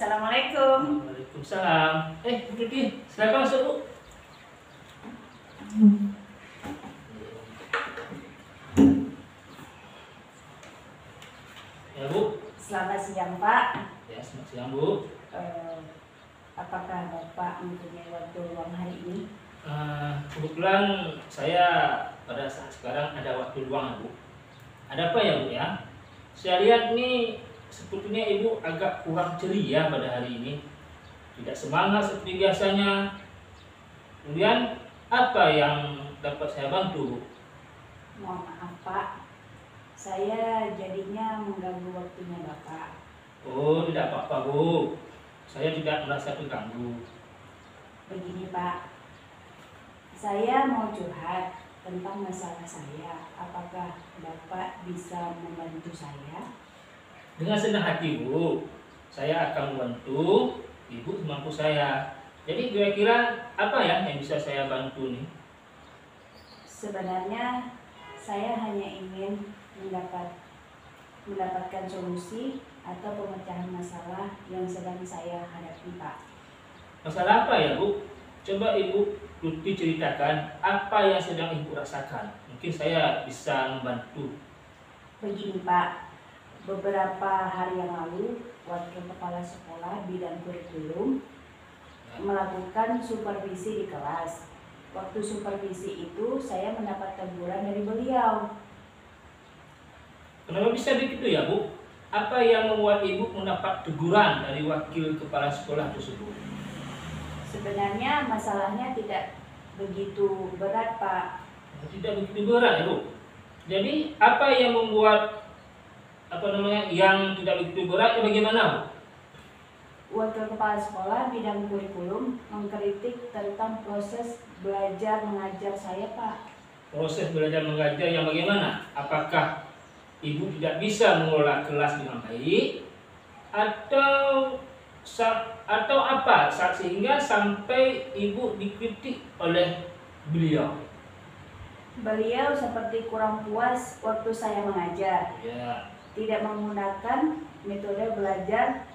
Assalamualaikum. Waalaikumsalam. Bu Tuti, silakan masuk, Bu. Ya, Bu. Selamat siang, Pak. Ya, selamat siang, Bu. Eh, apakah Bapak mempunyai waktu luang hari ini? Kebetulan saya pada saat sekarang ada waktu luang, Bu. Ada apa ya, Bu ya? Saya lihat nih sepertinya Ibu agak kurang ceria pada hari ini. Tidak semangat seperti biasanya. Kemudian apa yang dapat saya bantu, Bu? Mohon maaf, Pak. Saya jadinya mengganggu waktunya Bapak. Oh, tidak apa-apa, Bu. Saya tidak merasa terganggu. Begini, Pak. Saya mau curhat tentang masalah saya. Apakah Bapak bisa membantu saya? Dengan senang hati, Bu. Saya akan membantu Ibu semampu saya. Jadi kira-kira apa ya yang bisa saya bantu nih? Sebenarnya saya hanya ingin mendapatkan solusi atau pemecahan masalah yang sedang saya hadapi, Pak. Masalah apa ya, Bu? Coba Ibu Tuti ceritakan apa yang sedang Ibu rasakan. Mungkin saya bisa membantu. Begini, Pak. Beberapa hari yang lalu, Wakil Kepala Sekolah Bidang Kurikulum melakukan supervisi di kelas. Waktu supervisi itu saya mendapat teguran dari beliau. Kenapa bisa begitu ya, Bu? Apa yang membuat Ibu mendapat teguran dari Wakil Kepala Sekolah tersebut? Sebenarnya masalahnya tidak begitu berat, Pak. Tidak begitu berat ya, Bu. Jadi apa yang membuat yang tidak begitu berat bagaimana, Bu? Wakil Kepala Sekolah Bidang Kurikulum mengkritik tentang proses belajar mengajar saya, Pak. Proses belajar mengajar yang bagaimana? Apakah Ibu tidak bisa mengelola kelas dengan baik atau apa sehingga sampai Ibu dikritik oleh beliau? Beliau seperti kurang puas waktu saya mengajar. Ya. Tidak menggunakan metode belajar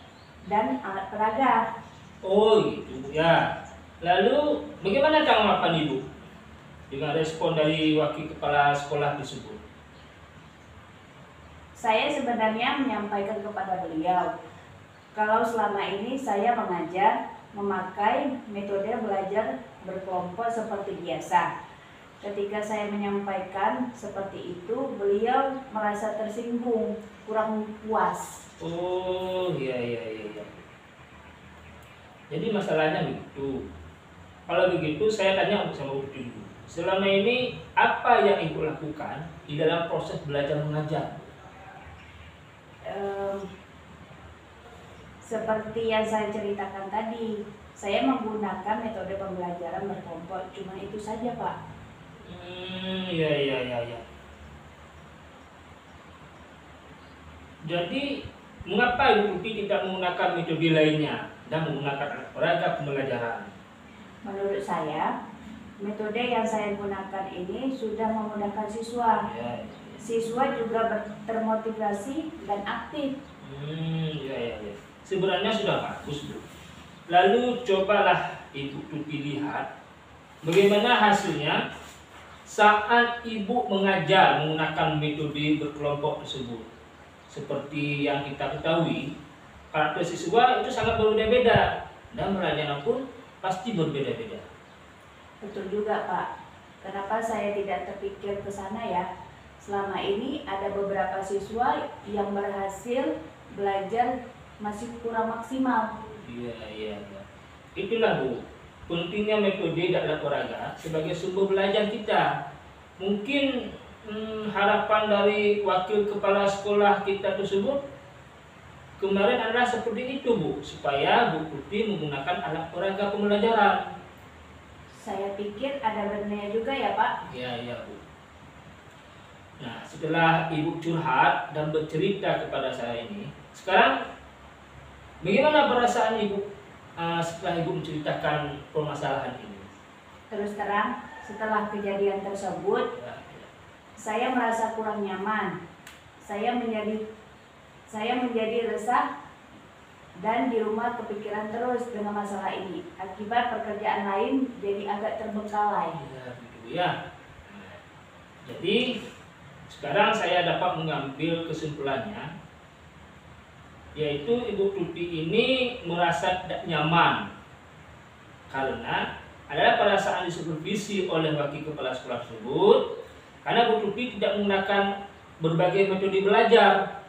dan alat peraga. Oh gitu ya. Lalu bagaimana tanggapan Ibu dengan respon dari Wakil Kepala Sekolah tersebut? Saya sebenarnya menyampaikan kepada beliau, kalau selama ini saya mengajar memakai metode belajar berkelompok seperti biasa. Ketika saya menyampaikan seperti itu, beliau merasa tersinggung, kurang puas. Oh iya. Jadi masalahnya begitu. Kalau begitu saya tanya sama Ibu. Selama ini apa yang Ibu lakukan di dalam proses belajar mengajar? Seperti yang saya ceritakan tadi, saya menggunakan metode pembelajaran berkelompok, cuma itu saja, Pak. Iya. Jadi mengapa Ibu Tuti tidak menggunakan metode lainnya dan menggunakan alat peraga pembelajaran? Menurut saya, metode yang saya gunakan ini sudah memudahkan siswa. Ya. Siswa juga termotivasi dan aktif. Iya. Sebenarnya sudah bagus, Bu. Lalu cobalah Ibu Tuti lihat bagaimana hasilnya saat Ibu mengajar menggunakan metode berkelompok tersebut. Seperti yang kita ketahui, karakter siswa itu sangat berbeda-beda dan belajarnya pun pasti berbeda-beda. Betul juga, Pak. Kenapa saya tidak terpikir ke sana ya? Selama ini ada beberapa siswa yang berhasil belajar masih kurang maksimal. Iya. Itulah, Bu, pentingnya metode dan peraga sebagai sumber belajar kita. Mungkin harapan dari Wakil Kepala Sekolah kita tersebut kemarin adalah seperti itu, Bu, supaya Bu Tuti menggunakan alat peraga pembelajaran. Saya pikir ada benarnya juga ya, Pak. Iya, Bu. Nah, setelah Ibu curhat dan bercerita kepada saya ini, sekarang bagaimana perasaan Ibu setelah Ibu menceritakan permasalahan ini? Terus terang, setelah kejadian tersebut, saya merasa kurang nyaman. Saya menjadi resah dan di rumah kepikiran terus dengan masalah ini. Akibat pekerjaan lain jadi agak terbengkalai. Ya, begitu ya. Nah, jadi sekarang saya dapat mengambil kesimpulannya, yaitu Ibu Tuti ini merasa tidak nyaman karena adalah perasaan disupervisi oleh wakil kepala sekolah tersebut, karena Bu Tuti tidak menggunakan berbagai metode belajar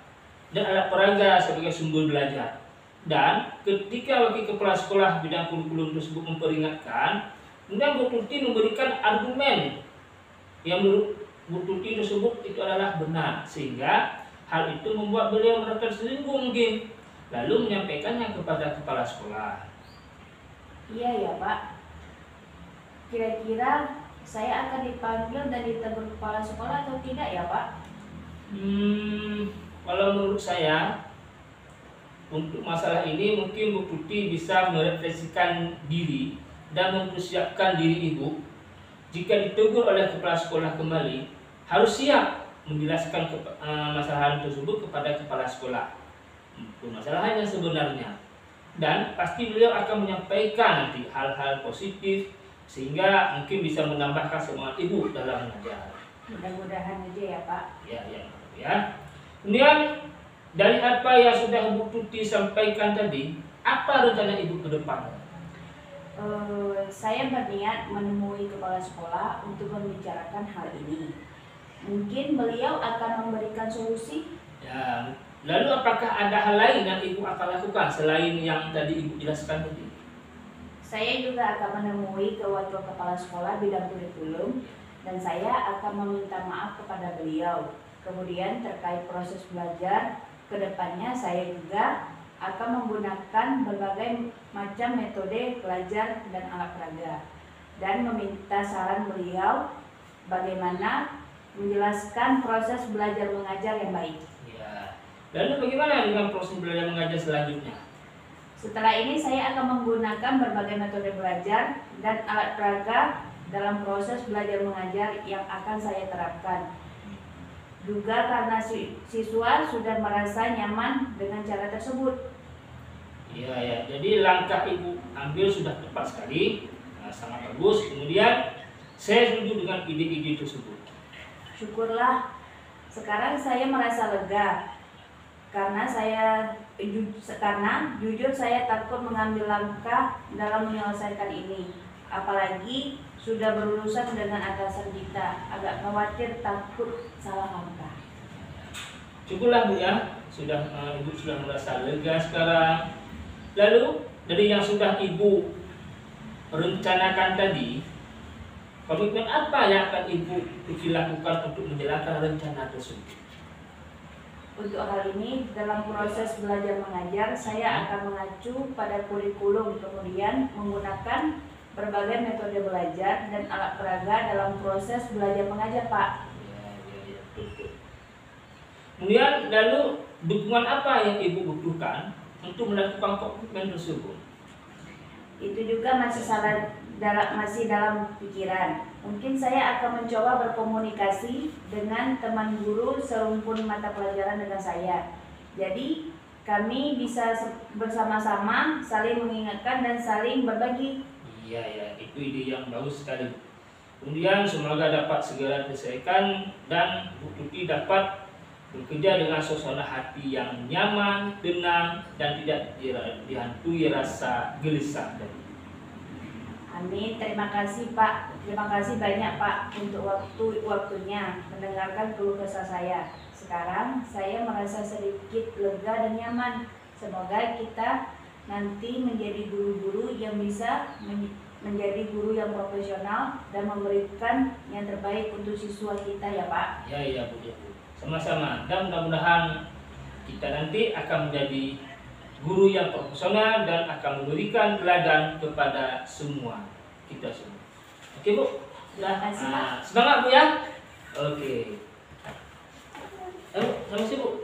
dan alat peraga sebagai sumber belajar. Dan ketika wakil kepala sekolah bidang kurikulum tersebut memperingatkan, kemudian Bu Tuti memberikan argumen yang menurut Bu Tuti tersebut itu adalah benar, sehingga hal itu membuat beliau merasa tersinggung mungkin, lalu menyampaikannya kepada kepala sekolah. Iya ya Pak. Kira-kira saya akan dipanggil dan ditegur kepala sekolah atau tidak ya Pak? Kalau menurut saya, untuk masalah ini mungkin Bu Tuti bisa merefleksikan diri dan mempersiapkan diri Ibu. Jika ditegur oleh kepala sekolah kembali, harus siap menjelaskan masalah tersebut kepada kepala sekolah. Masalahnya sebenarnya. Dan pasti beliau akan menyampaikan nanti hal-hal positif sehingga mungkin bisa menambahkan semangat Ibu dalam mengajar. Mudah-mudahan aja ya Pak. Ya. Kemudian dari apa yang sudah Bu Tuti sampaikan tadi, apa rencana Ibu ke depan? Saya berniat menemui kepala sekolah untuk membicarakan hal ini. Mungkin beliau akan memberikan solusi. Ya. Lalu apakah ada hal lain yang Ibu akan lakukan selain yang tadi Ibu jelaskan tadi? Saya juga akan menemui wakil kepala sekolah bidang kurikulum dan saya akan meminta maaf kepada beliau. Kemudian terkait proses belajar kedepannya, saya juga akan menggunakan berbagai macam metode belajar dan alat peraga dan meminta saran beliau bagaimana menjelaskan proses belajar mengajar yang baik. Ya. Lalu bagaimana dengan proses belajar mengajar selanjutnya? Setelah ini saya akan menggunakan berbagai metode belajar dan alat peraga dalam proses belajar mengajar yang akan saya terapkan. Juga karena siswa sudah merasa nyaman dengan cara tersebut. Iya. Jadi langkah Ibu ambil sudah tepat sekali, sangat bagus. Kemudian saya setuju dengan ide-ide tersebut. Syukurlah, sekarang saya merasa lega karena jujur saya takut mengambil langkah dalam menyelesaikan ini. Apalagi sudah berurusan dengan atasan kita, agak khawatir takut salah langkah. Syukurlah Bu ya, Ibu sudah merasa lega sekarang. Lalu dari yang sudah Ibu rencanakan tadi, komitmen apa yang akan Ibu lakukan untuk menjalankan rencana tersebut? Untuk hal ini, dalam proses belajar mengajar, saya akan mengacu pada kurikulum, kemudian menggunakan berbagai metode belajar dan alat peraga dalam proses belajar mengajar, Pak. Ya, betul. Kemudian lalu dukungan apa yang Ibu butuhkan untuk melakukan komitmen tersebut? Itu juga masih dalam pikiran. Mungkin saya akan mencoba berkomunikasi dengan teman guru serumpun mata pelajaran dengan saya. Jadi kami bisa bersama-sama saling mengingatkan dan saling berbagi. Iya, itu ide yang bagus sekali. Kemudian semoga dapat segera diselesaikan dan Bu Tuti dapat bekerja dengan suasana hati yang nyaman, tenang, dan tidak dihantui rasa gelisah. Amin. Terima kasih Pak. Terima kasih banyak Pak untuk waktunya mendengarkan keluh kesah saya. Sekarang saya merasa sedikit lega dan nyaman. Semoga kita nanti menjadi guru-guru yang bisa menjadi guru yang profesional dan memberikan yang terbaik untuk siswa kita ya Pak. Ya Bu. Sama-sama. Dan mudah-mudahan kita nanti akan menjadi guru yang profesional dan akan memberikan teladan kepada semua kita semua. Oke Bu. Terima kasih Pak. Semangat Bu ya. Oke. Sama sih Bu.